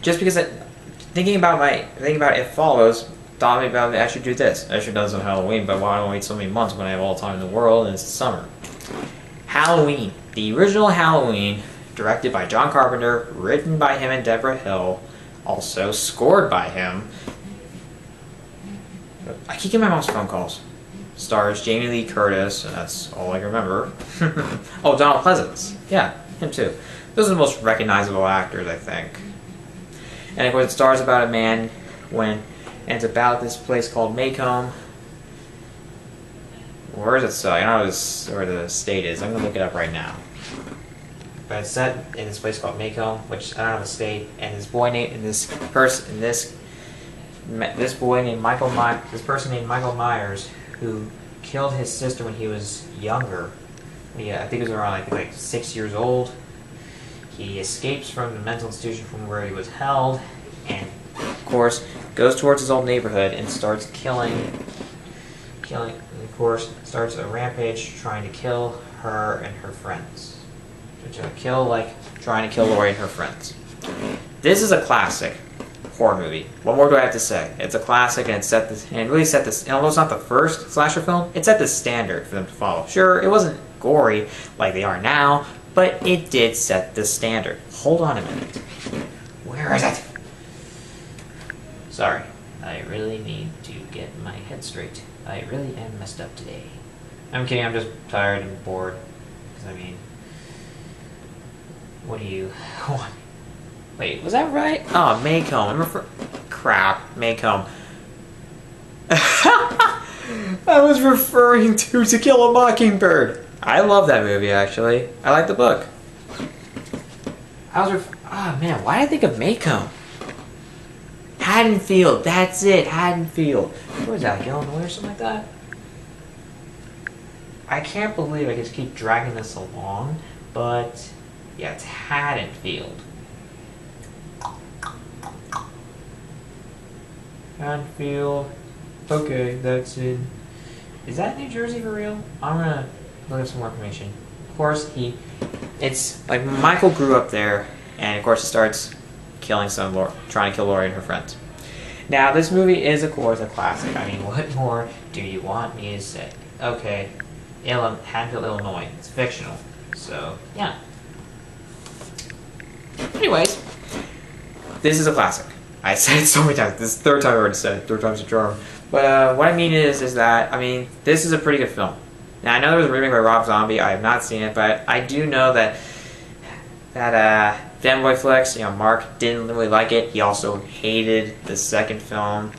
just because thinking about It Follows taught me about I should do this. I should do this on Halloween, but why don't I wait so many months when I have all the time in the world and it's summer? Halloween, the original Halloween, directed by John Carpenter, written by him and Deborah Hill, also scored by him. I keep getting my mom's phone calls. Stars Jamie Lee Curtis, and that's all I can remember. Oh, Donald Pleasance. Yeah, him too. Those are the most recognizable actors, I think. And of course, it stars about a man and it's about this place called Maycomb. Where is it set? I don't know where the state is. I'm going to look it up right now. But it's set in this place called Maycomb, which I don't know the state. And this boy named this person named Michael Myers, who killed his sister when he was younger. I think he was around like 6 years old. He escapes from the mental institution from where he was held, and of course goes towards his old neighborhood and starts killing. And of course starts a rampage trying to kill her and her friends. Trying to kill Laurie and her friends. This is a classic horror movie. What more do I have to say? It's a classic, and it really set this. And although it's not the first slasher film, it set the standard for them to follow. Sure, it wasn't gory like they are now, but it did set the standard. Hold on a minute. Where is it? Sorry, I really need to get my head straight. I really am messed up today. I'm kidding. I'm just tired and bored. Because what do you want? Wait, was that right? Oh, Maycomb. Crap, Maycomb. I was referring to Kill a Mockingbird. I love that movie, actually. I like the book. Man, why did I think of Maycomb? Haddonfield, that's it, Haddonfield. Where was that, Illinois or something like that? I can't believe I just keep dragging this along, but yeah, it's Haddonfield. Haddonfield. Okay, that's it. Is that New Jersey for real? I'm gonna look up some more information. Of course, it's like Michael grew up there, and of course he starts trying to kill Laurie and her friends. Now, this movie is, of course, a classic. I mean, what more do you want me to say? Okay, Haddonfield, Illinois. It's fictional, so yeah. Anyways, this is a classic. I said it so many times. This is the third time I already said it. Third time's a charm. But what I mean is that, this is a pretty good film. Now, I know there was a remake by Rob Zombie. I have not seen it, but I do know that Fanboy Flicks, Mark didn't really like it. He also hated the second film.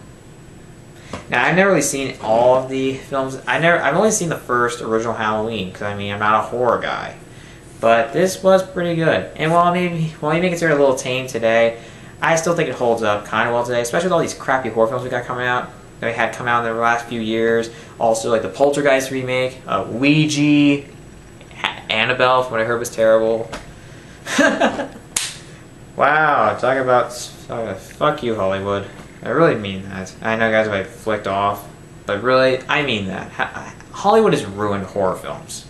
Now, I've never really seen all of the films. I've only seen the first original Halloween, because, I'm not a horror guy. But this was pretty good. And while you may consider it a little tame today, I still think it holds up kind of well today, especially with all these crappy horror films we come out in the last few years. Also, like the Poltergeist remake, Ouija, Annabelle, from what I heard was terrible. Wow, talk about fuck you, Hollywood. I really mean that. I know, guys, if I flicked off, but really, I mean that. Hollywood has ruined horror films.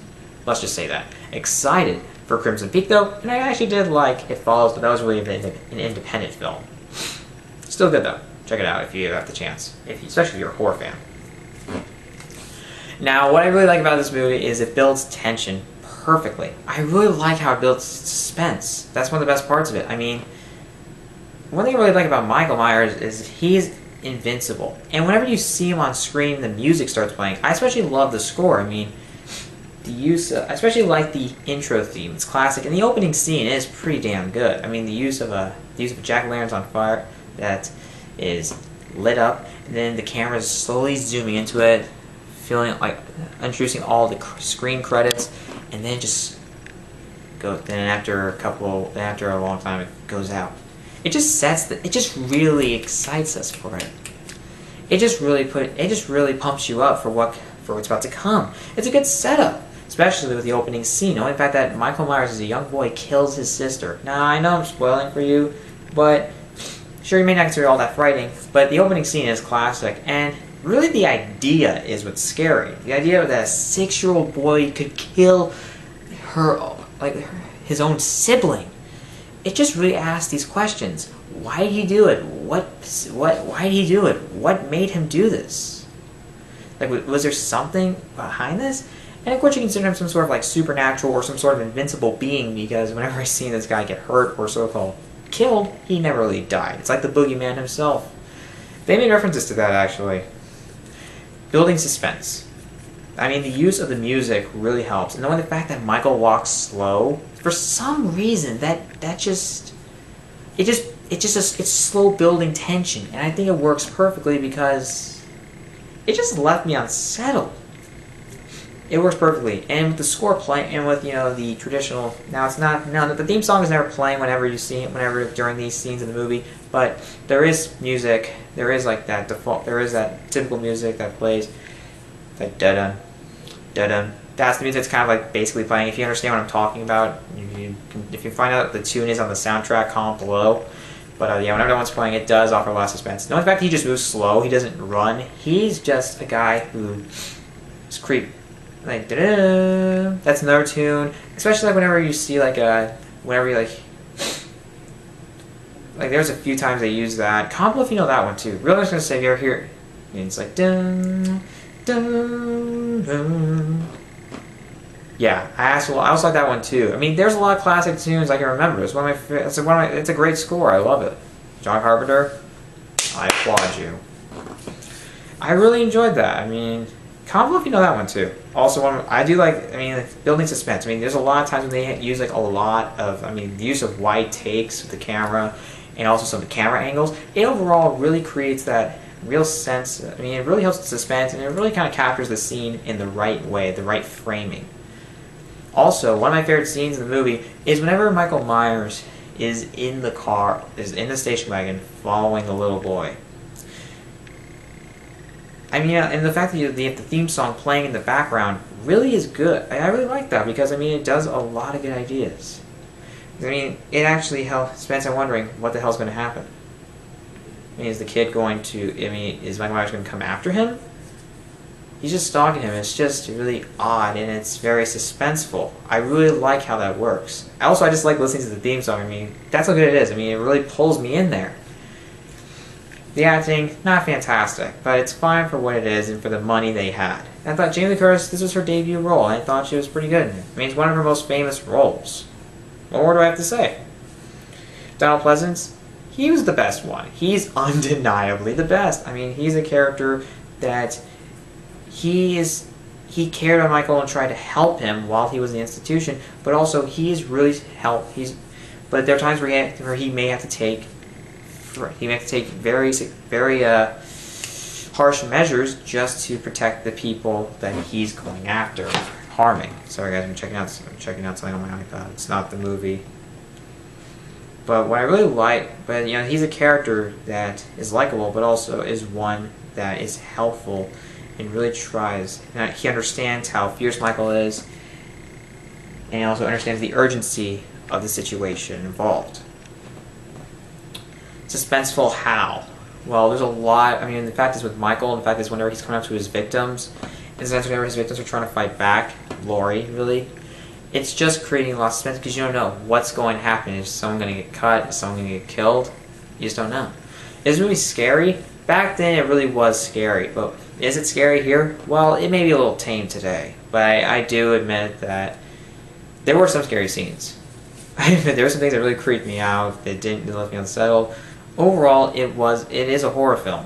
Let's just say that. Excited for Crimson Peak, though, and I actually did like It Follows, but that was really an independent film. Still good, though. Check it out if you have the chance, especially if you're a horror fan. Now, what I really like about this movie is it builds tension perfectly. I really like how it builds suspense. That's one of the best parts of it. One thing I really like about Michael Myers is he's invincible. And whenever you see him on screen, the music starts playing. I especially love the score. I especially like the intro theme. It's classic, and the opening scene is pretty damn good. The use of jack-o'-lanterns on fire that is lit up, and then the camera is slowly zooming into it, feeling like introducing all the screen credits, and then after a long time it goes out. It just really excites us for it. It just really pumps you up for what's about to come. It's a good setup, especially with the opening scene. Knowing the fact that Michael Myers as a young boy kills his sister. Now, I know I'm spoiling for you, but sure, you may not consider all that frightening, but the opening scene is classic, and really the idea is what's scary. The idea that a 6-year-old boy could kill his own sibling. it just really asks these questions. Why did he do it? Why did he do it? What made him do this? Like, was there something behind this? And of course you consider him some sort of like supernatural or some sort of invincible being, because whenever I see this guy get hurt or so-called killed, he never really died. It's like the boogeyman himself. They made references to that, actually. Building suspense. I mean, the use of the music really helps. And knowing the fact that Michael walks slow, for some reason, it's slow building tension. And I think it works perfectly because it just left me unsettled. It works perfectly. And with the score playing, and with, the traditional, the theme song is never playing whenever during these scenes in the movie, but there is music, there is like that default, there is that typical music that plays, that da-dun, da-dun. That's the music that's kind of like basically playing. If you understand what I'm talking about, if you find out what the tune is on the soundtrack, comment below. But yeah, whenever that one's playing, it does offer a lot of suspense. Knowing the fact that he just moves slow, he doesn't run, he's just a guy who is creepy. Like, da-da-da. That's another tune. Especially like whenever you see like there's a few times they use that. Comment below if you know that one too. Really, just gonna say you're here. And it's like dun dun dun. Yeah, I also like that one too. I mean, there's a lot of classic tunes I can remember. It's it's a great score. I love it. John Carpenter, I applaud you. I really enjoyed that. I mean, comment below if you know that one too. Also, I do like, building suspense. I mean, there's a lot of times when they use like a lot of, the use of wide takes with the camera, and also some of the camera angles. It overall really creates that real sense. It really helps the suspense, and it really kind of captures the scene in the right way, the right framing. Also, one of my favorite scenes in the movie is whenever Michael Myers is in the car, is in the station wagon, following the little boy. And the fact that the theme song playing in the background really is good. I really like that because, it does a lot of good ideas. It actually helps Spencer wondering what the hell's going to happen. Is the kid going to, is Michael Myers going to come after him? He's just stalking him. It's just really odd, and it's very suspenseful. I really like how that works. I just like listening to the theme song. That's how good it is. It really pulls me in there. The acting, not fantastic, but it's fine for what it is and for the money they had. I thought Jamie Lee Curtis, this was her debut role, and I thought she was pretty good in it. It's one of her most famous roles. What more do I have to say? Donald Pleasance, he was the best one. He's undeniably the best. He's a character that he cared about Michael and tried to help him while he was in the institution, but also but there are times where he may have to take very, very harsh measures just to protect the people that he's going after, harming. Sorry guys, I'm checking out something on my iPad. It's not the movie. But what I really like, he's a character that is likable, but also is one that is helpful and really tries. And he understands how fierce Michael is, and he also understands the urgency of the situation involved. Suspenseful how? Well, there's a lot. The fact is with Michael, and the fact is whenever he's coming up to his victims, and sometimes whenever his victims are trying to fight back, Laurie, really, it's just creating a lot of suspense because you don't know what's going to happen. Is someone going to get cut? Is someone going to get killed? You just don't know. Is this movie scary? Back then, it really was scary, but is it scary here? Well, it may be a little tame today, but I do admit that there were some scary scenes. I admit there were some things that really creeped me out, that didn't left me unsettled. Overall, it is a horror film.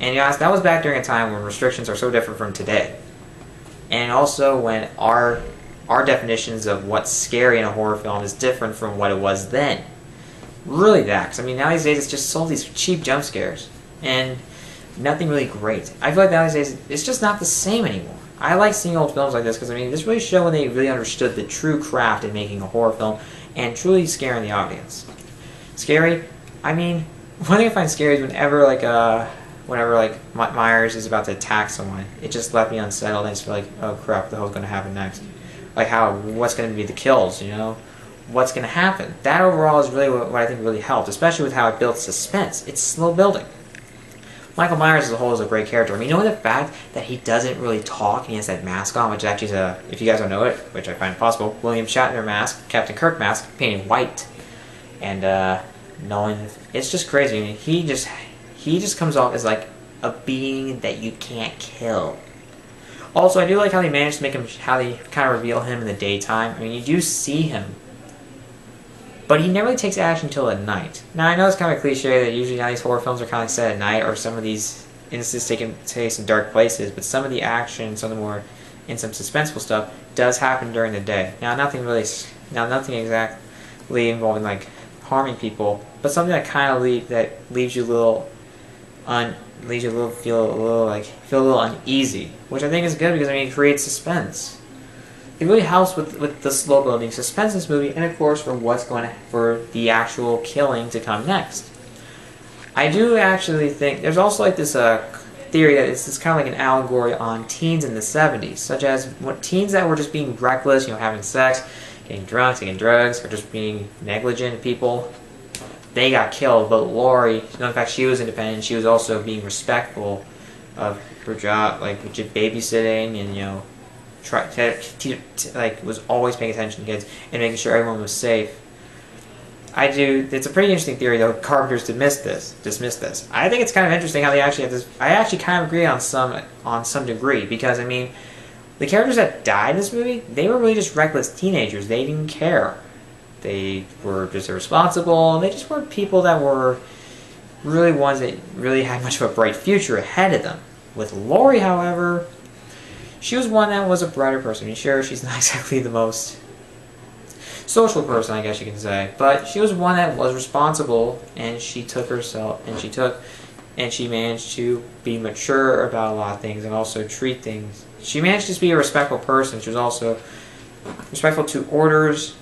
And that was back during a time when restrictions are so different from today. And also when our definitions of what's scary in a horror film is different from what it was then. Really that, because now these days it's just so these cheap jump scares. And nothing really great. I feel like nowadays it's just not the same anymore. I like seeing old films like this because this really showed when they really understood the true craft in making a horror film and truly scaring the audience. Scary? One thing I find scary is whenever Myers is about to attack someone, it just left me unsettled. I just feel like, oh crap, what the hell's going to happen next? What's going to be the kills, What's going to happen? That overall is really what I think really helped, especially with how it built suspense. It's slow building. Michael Myers as a whole is a great character. The fact that he doesn't really talk and he has that mask on, which actually is if you guys don't know it, which I find possible, William Shatner mask, Captain Kirk mask, painted white. and knowing it's just crazy. I mean, he just comes off as like a being that you can't kill. Also, I do like how they managed to make him, how they kind of reveal him in the daytime. I mean, you do see him, but he never really takes action until at night. Now, I know it's kind of a cliche that usually now these horror films are kind of set at night, or some of these instances taking place in dark places, but some of the action, some of the more, and some suspenseful stuff does happen during the day. Now, nothing exactly involving like harming people, but something that kind of leaves you a little feel a little uneasy, which I think is good because I mean it creates suspense. It really helps with the slow building suspense in this movie, and of course for the actual killing to come next. I do actually think there's also like this theory that it's kind of like an allegory on teens in the 70s, such as teens that were just being reckless, having sex, getting drunk, taking drugs, or just being negligent people. They got killed, but Laurie, in fact, she was independent. She was also being respectful of her job, like babysitting, and was always paying attention to kids and making sure everyone was safe. It's a pretty interesting theory, though. Carpenter's dismissed this. I think it's kind of interesting how they actually have this. I actually kind of agree on some degree, because I mean, the characters that died in this movie, they were really just reckless teenagers. They didn't care. They were just irresponsible, and they just weren't people that were really ones that really had much of a bright future ahead of them. With Laurie, however, she was one that was a brighter person. I mean, sure, she's not exactly the most social person, I guess you can say, but she was one that was responsible, and she managed to be mature about a lot of things and also treat things. She managed to be a respectful person. She was also respectful to orders,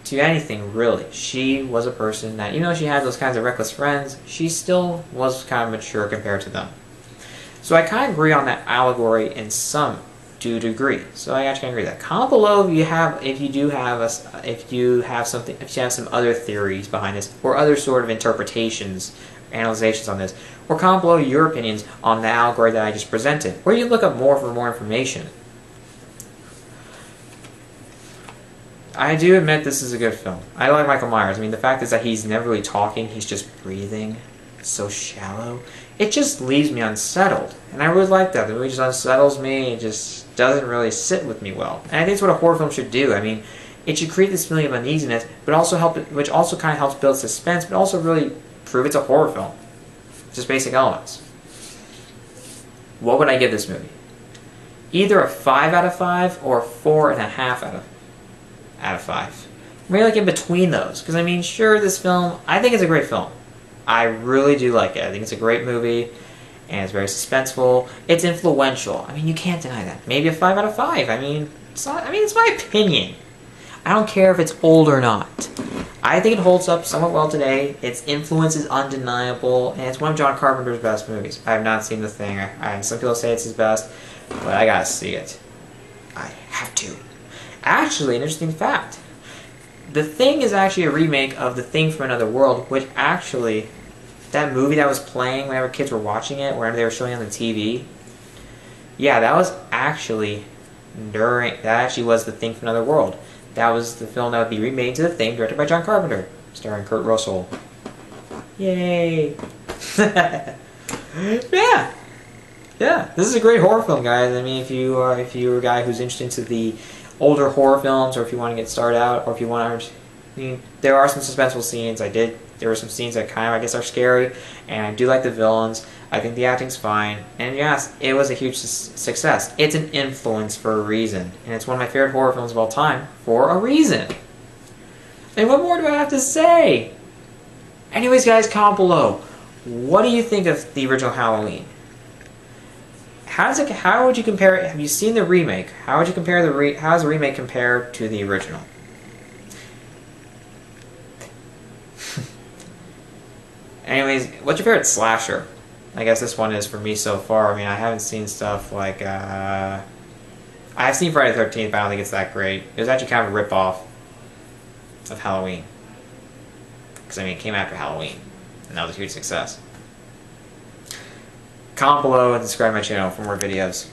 to anything, really. She was a person that, even though she had those kinds of reckless friends, she still was kind of mature compared to them. So I kind of agree on that allegory in some degree. So I actually agree with that. Comment below if you have some other theories behind this, or other sort of interpretations, analyzations on this, or comment below your opinions on the allegory that I just presented, or you can look up more for more information. I do admit this is a good film. I like Michael Myers. I mean, the fact is that he's never really talking, he's just breathing. It's so shallow. It just leaves me unsettled. And I really like that. The movie just unsettles me. It just doesn't really sit with me well. And I think it's what a horror film should do. I mean, it should create this feeling of uneasiness, but also which also kind of helps build suspense, but also really prove it's a horror film. Just basic elements. What would I give this movie? Either a 5 out of 5 or a 4.5 out of 5. Maybe like in between those, because I mean, sure, this film, I think it's a great film. I really do like it. I think it's a great movie, and it's very suspenseful. It's influential. I mean, you can't deny that. Maybe a 5 out of 5. I mean, it's my opinion. I don't care if it's old or not. I think it holds up somewhat well today. Its influence is undeniable, and it's one of John Carpenter's best movies. I have not seen The Thing. Some people say it's his best, but I gotta see it. I have to. Actually, an interesting fact. The Thing is actually a remake of The Thing from Another World, which actually, that movie that was playing whenever kids were watching it, whenever they were showing it on the TV, yeah, that actually was The Thing from Another World. That was the film that would be remade into The Thing, directed by John Carpenter, starring Kurt Russell. Yay! Yeah! Yeah, this is a great horror film, guys. I mean, if you're a guy who's interested into the older horror films, or if you want to get started out, or if you want to, I mean, there are some suspenseful scenes. There were some scenes that kind of, I guess, are scary, and I do like the villains. I think the acting's fine, and yes, it was a huge success. It's an influence for a reason, and it's one of my favorite horror films of all time for a reason. And what more do I have to say? Anyways, guys, comment below. What do you think of the original Halloween? How would you compare it? Have you seen the remake? How would you compare how does the remake compare to the original? Anyways, what's your favorite slasher? I guess this one is for me so far. I mean, I haven't seen stuff like I've seen Friday the 13th, but I don't think it's that great. It was actually kind of a rip-off of Halloween. Because I mean, it came after Halloween, and that was a huge success. Comment below and subscribe to my channel for more videos.